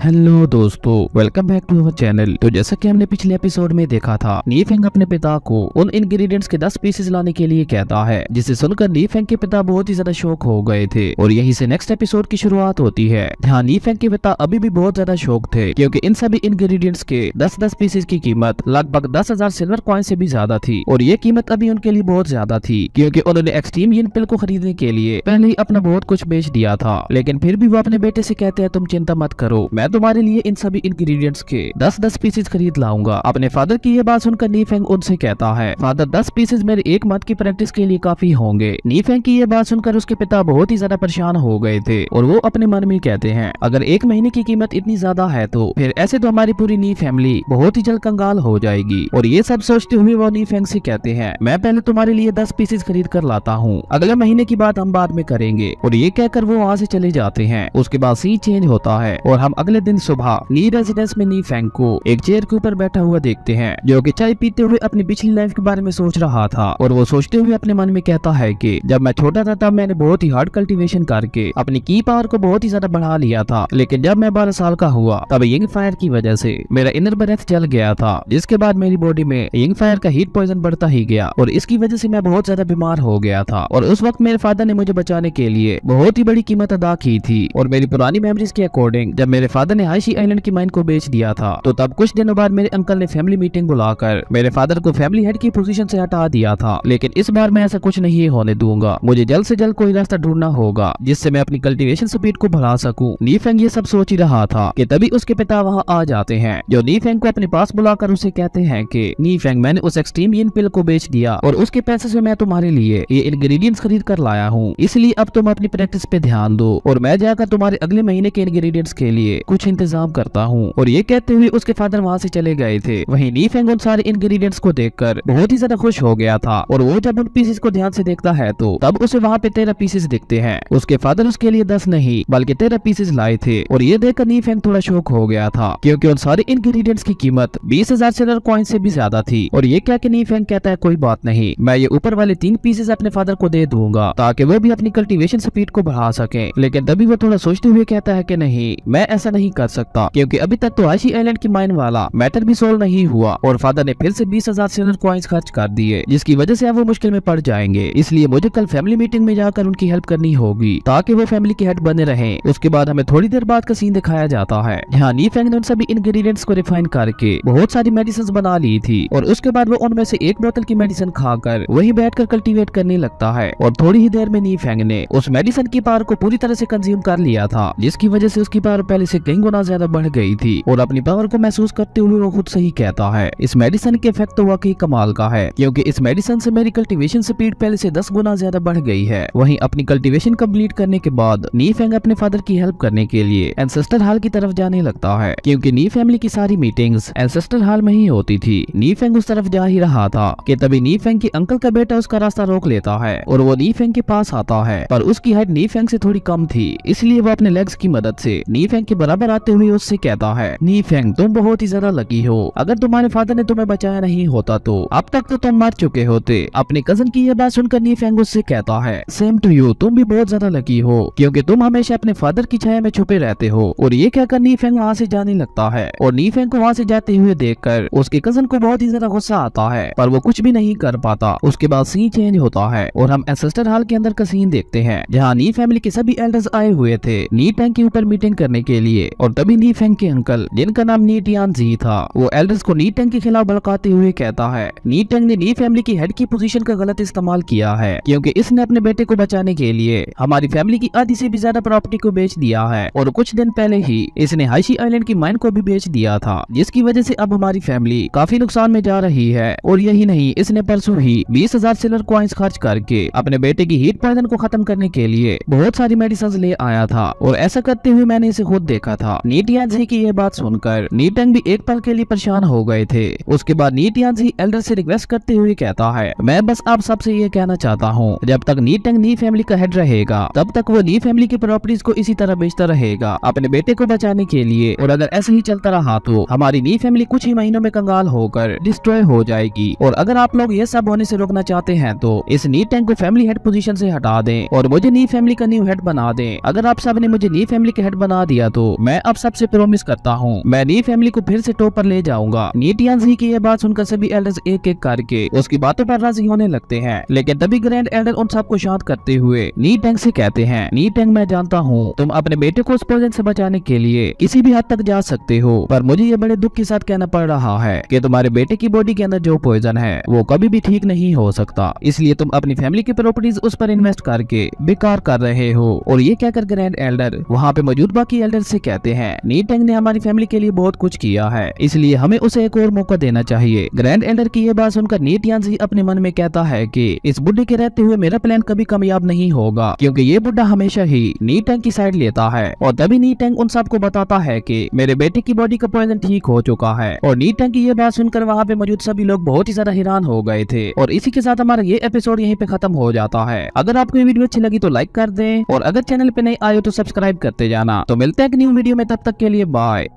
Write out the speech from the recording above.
Hello दोस्तों, welcome back to our channel. तो जैसा कि हमने पिछले एपिसोड में देखा था, नी फेंग अपने पिता को उन इंग्रेडिएंट्स के 10 पीसेस लाने के लिए कहता है, जिसे सुनकर नी फेंग के पिता बहुत ही ज्यादा शॉक हो गए थे और यहीं से नेक्स्ट एपिसोड की शुरुआत होती है। जहाँ नी फेंग के पिता अभी भी बहुत ज्यादा शॉक थे, क्योंकि इन सभी इंग्रेडिएंट्स के 10-10 पीसेस की कीमत लगभग 10,000 सिल्वर कॉइन से भी ज्यादा थी और ये कीमत अभी उनके लिए बहुत ज्यादा थी, क्योंकि उन्होंने एक्सट्रीम यिन पिल को खरीदने के लिए पहले ही अपना बहुत कुछ बेच दिया था। लेकिन फिर भी वो अपने बेटे से कहते हैं, तुम चिंता मत करो, मैं तुम्हारे लिए इन सभी इंग्रेडिएंट्स के 10-10 पीसेस खरीद लाऊंगा। अपने फादर की ये बात सुनकर नी फेंग उनसे कहता है, फादर 10 पीसेस मेरे 1 मंथ की प्रैक्टिस के लिए काफी होंगे। नी फेंग की ये बात सुनकर उसके पिता बहुत ही ज्यादा परेशान हो गए थे और वो अपने मन में कहते हैं, अगर 1 महीने की कीमत इतनी ज्यादा है तो फिर ऐसे तो हमारी पूरी नी फैमिली बहुत ही जल्द कंगाल हो जाएगी। और ये सब सोचते हुए वो नी फेंग से कहते हैं, मैं पहले तुम्हारे लिए 10 पीसेस खरीद कर लाता हूँ, अगले महीने की बात हम बाद में करेंगे। और ये कहकर वो वहाँ से चले जाते हैं। उसके बाद सीन चेंज होता है और हम अगले दिन सुबह नी रेजिडेंस में नी फेंग को एक चेयर के ऊपर बैठा हुआ देखते हैं, जो कि चाय पीते हुए अपनी पिछली लाइफ के बारे में सोच रहा था। और वो सोचते हुए अपने मन में कहता है कि जब मैं छोटा था तब मैंने बहुत ही हार्ड कल्टीवेशन करके अपनी की पावर को बहुत ही ज्यादा बढ़ा लिया था, लेकिन जब मैं 12 साल का हुआ तब यंग फायर की वजह से मेरा इनर ब्रेथ जल गया था, जिसके बाद मेरी बॉडी में यंग फायर का हीट पॉइजन बढ़ता ही गया और इसकी वजह से मैं बहुत ज्यादा बीमार हो गया था। और उस वक्त मेरे फादर ने मुझे बचाने के लिए बहुत ही बड़ी कीमत अदा की थी। और मेरी पुरानी मेमोरीज के अकॉर्डिंग जब मेरे फादर ने हाइशी आइलैंड की माइन को बेच दिया था, तो तब कुछ दिनों बाद मेरे अंकल ने फैमिली मीटिंग बुलाकर मेरे फादर को फैमिली हेड की पोजीशन से हटा दिया था। लेकिन इस बार मैं ऐसा कुछ नहीं होने दूंगा, मुझे जल्द से जल्द कोई रास्ता ढूंढना होगा जिससे मैं अपनी कल्टीवेशन स्पीड को बढ़ा सकूं। नी फेंग ये सब सोच ही रहा था कि तभी उसके पिता वहां आ जाते हैं, जो नी फेंग को अपने पास बुलाकर उसे कहते हैं कि नी फेंग, मैंने उस एक्सट्रीम यिन पिल को बेच दिया और उसके पैसे से मैं तुम्हारे लिए ये इंग्रेडिएंट्स खरीद कर लाया हूँ, इसलिए अब तुम अपनी प्रैक्टिस पे ध्यान दो और मैं जाकर तुम्हारे अगले महीने के इंग्रेडिएंट्स के लिए कुछ इंतजाम करता हूँ। और ये कहते हुए उसके फादर वहाँ से चले गए थे। वहीं नी फेंग उन सारे इंग्रेडिएंट्स को देखकर बहुत ही ज्यादा खुश हो गया था और वो जब उन पीसेस को ध्यान से देखता है तो तब उसे वहाँ पे 13 पीसेस दिखते हैं। उसके फादर उसके लिए 10 नहीं बल्कि 13 पीसेस लाए थे और ये देखकर नी फेंग थोड़ा शॉक हो गया था, क्योंकि उन सारे इंग्रेडिएंट्स की कीमत 20,000 सिल्वर कॉइन से भी ज्यादा थी। और ये क्या कि नी फेंग कहता है, कोई बात नहीं, मैं ये ऊपर वाले 3 पीसेस अपने फादर को दे दूंगा ताकि वो भी अपनी कल्टीवेशन स्पीड को बढ़ा सके। लेकिन तभी वो थोड़ा सोचते हुए कहता है कि नहीं, मैं ऐसा नहीं कर सकता, क्योंकि अभी तक तो हाइशी आइलैंड की माइन वाला मैटर भी सोल्व नहीं हुआ और फादर ने फिर से 20,000 सिल्वर कॉइन्स खर्च कर दिए, जिसकी वजह से अब वो मुश्किल में पड़ जाएंगे। इसलिए मुझे कल फैमिली मीटिंग में जाकर उनकी हेल्प करनी होगी ताकि वो फैमिली के हेड बने रहें। उसके बाद हमें थोड़ी देर बाद का सीन दिखाया जाता है, जहाँ नी फेंग ने उन सभी इंग्रेडिएंट्स को रिफाइन करके बहुत सारी मेडिसिन बना ली थी और उसके बाद वो उनमें से एक बोतल की मेडिसिन खाकर वही बैठकर कल्टीवेट करने लगता है। और थोड़ी ही देर में नी फेंग ने उस मेडिसिन की पावर को पूरी तरह से कंज्यूम कर लिया था, जिसकी वजह से उसकी पावर पहले से कई गुना ज्यादा बढ़ गई थी। और अपनी पावर को महसूस करते हुए वो खुद से ही कहता है, इस मेडिसिन के इफेक्ट तो वाकई कमाल का है, क्योंकि इस मेडिसिन से मेरी कल्टीवेशन स्पीड पहले से 10 गुना ज्यादा बढ़ गई है। वहीं अपनी कल्टीवेशन कंप्लीट करने के बाद नी फेंग अपने फादर की हेल्प करने के लिए एंसेस्टर हॉल की तरफ जाने लगता है, क्योंकि नी फैमिली की सारी मीटिंग्स एंसेस्टर हॉल में ही होती थी। नी फेंग उस तरफ जा ही रहा था कि तभी नी फेंग के अंकल का बेटा उसका रास्ता रोक लेता है और वो नी फेंग के पास आता है, पर उसकी हाइट नी फेंग से थोड़ी कम थी, इसलिए वो अपने लेग्स की मदद से नी फेंग के बराबर आते हुए उससे कहता है, नी फेंग, तुम बहुत ही ज्यादा लकी हो, अगर तुम्हारे फादर ने तुम्हें बचाया नहीं होता तो अब तक तो तुम मर चुके होते। अपने कजन की यह बात सुनकर नी फेंग उससे कहता है, सेम टू यू, तुम भी बहुत ज्यादा लकी हो, क्योंकि तुम हमेशा अपने फादर की छाया में छुपे रहते हो। और ये कहकर नी फेंग वहाँ से जाने लगता है और नी फेंग को वहाँ से जाते हुए देखकर उसके कजन को बहुत ही ज्यादा गुस्सा आता है, पर वो कुछ भी नहीं कर पाता। उसके बाद सीन चेंज होता है और हम एंसेस्टर हॉल के अंदर का सीन देखते हैं, जहाँ नी फैमिली के सभी एल्डर्स आए हुए थे नी टैंक के ऊपर मीटिंग करने के लिए। और तभी नी फेंग के अंकल, जिनका नाम नी टियान जी था, वो एल्डर्स को नी टैंक के खिलाफ भड़काते हुए कहता है, नी टैंक ने नी फैमिली की हेड की पोजीशन का गलत इस्तेमाल किया है, क्योंकि इसने अपने बेटे को बचाने के लिए हमारी फैमिली की आधी से भी ज्यादा प्रॉपर्टी को बेच दिया है और कुछ दिन पहले ही इसने हाइशी आइलैंड की माइन को भी बेच दिया था, जिसकी वजह से अब हमारी फैमिली काफी नुकसान में जा रही है। और यही नहीं, इसने परसों ही 20,000 सिल्वर कॉइन्स खर्च करके अपने बेटे की हीट पॉइजन को खत्म करने के लिए बहुत सारी मेडिसिन ले आया था और ऐसा करते हुए मैंने इसे खुद देखा था। नी टियान जी की ये बात सुनकर नी टैंग भी एक पल के लिए परेशान हो गए थे। उसके बाद नी टियान जी एल्डर से रिक्वेस्ट करते हुए कहता है, मैं बस आप सबसे ये कहना चाहता हूँ, जब तक नी टैंग नी फैमिली का हेड रहेगा तब तक वो नी फैमिली की प्रॉपर्टीज को इसी तरह बेचता रहेगा अपने बेटे को बचाने के लिए। और अगर ऐसे ही चलता रहा तो हमारी नी फैमिली कुछ ही महीनों में कंगाल होकर डिस्ट्रॉय हो जाएगी। और अगर आप लोग ये सब होने से रोकना चाहते हैं तो इस नी टैंग को फैमिली हेड पोजीशन से हटा दें और मुझे नी फैमिली का न्यू हेड बना दें। अगर आप सब ने मुझे नी फैमिली के हेड बना दिया तो मैं मैं अब सबसे प्रॉमिस करता हूँ मैं नी फैमिली को फिर से टॉप पर ले जाऊंगा। नी टियानजी की यह बात सुनकर सभी एल्डर्स एक एक करके उसकी बातों पर राजी होने लगते हैं। लेकिन तभी ग्रैंड एल्डर उन सबको शांत करते हुए नी टेंग से कहते हैं, नी टेंग मैं जानता हूँ तुम अपने बेटे को उस पॉइजन से बचाने के लिए किसी भी हद तक जा सकते हो, पर मुझे ये बड़े दुख के साथ कहना पड़ रहा है कि तुम्हारे बेटे की बॉडी के अंदर जो पॉइजन है वो कभी भी ठीक नहीं हो सकता, इसलिए तुम अपनी फैमिली की प्रॉपर्टीज उस पर इन्वेस्ट करके बेकार कर रहे हो। और ये कहकर ग्रैंड एल्डर वहाँ पे मौजूद बाकी एल्डर से कहते हैं, नी टेंग ने हमारी फैमिली के लिए बहुत कुछ किया है, इसलिए हमें उसे एक और मौका देना चाहिए। ग्रैंड एल्डर की ये बात सुनकर नी टियानजी अपने मन में कहता है कि इस बुढ़े के रहते हुए मेरा प्लान कभी कामयाब नहीं होगा, क्योंकि ये बुढ़ा हमेशा ही नी टेंग की साइड लेता है। और तभी नी टेंग उन सबको बताता है कि मेरे बेटे की बॉडी का पॉइजन ठीक हो चुका है। और नी टेंग की ये बात सुनकर वहाँ पे मौजूद सभी लोग बहुत ही ज्यादा हैरान हो गए थे। और इसी के साथ हमारा ये एपिसोड यहीं पे खत्म हो जाता है। अगर आपको ये वीडियो अच्छी लगी तो लाइक कर दें और अगर चैनल पे नए आए हो तो सब्सक्राइब करते जाना। तो मिलते हैं एक न्यू वीडियो में, तब तक के लिए बाय।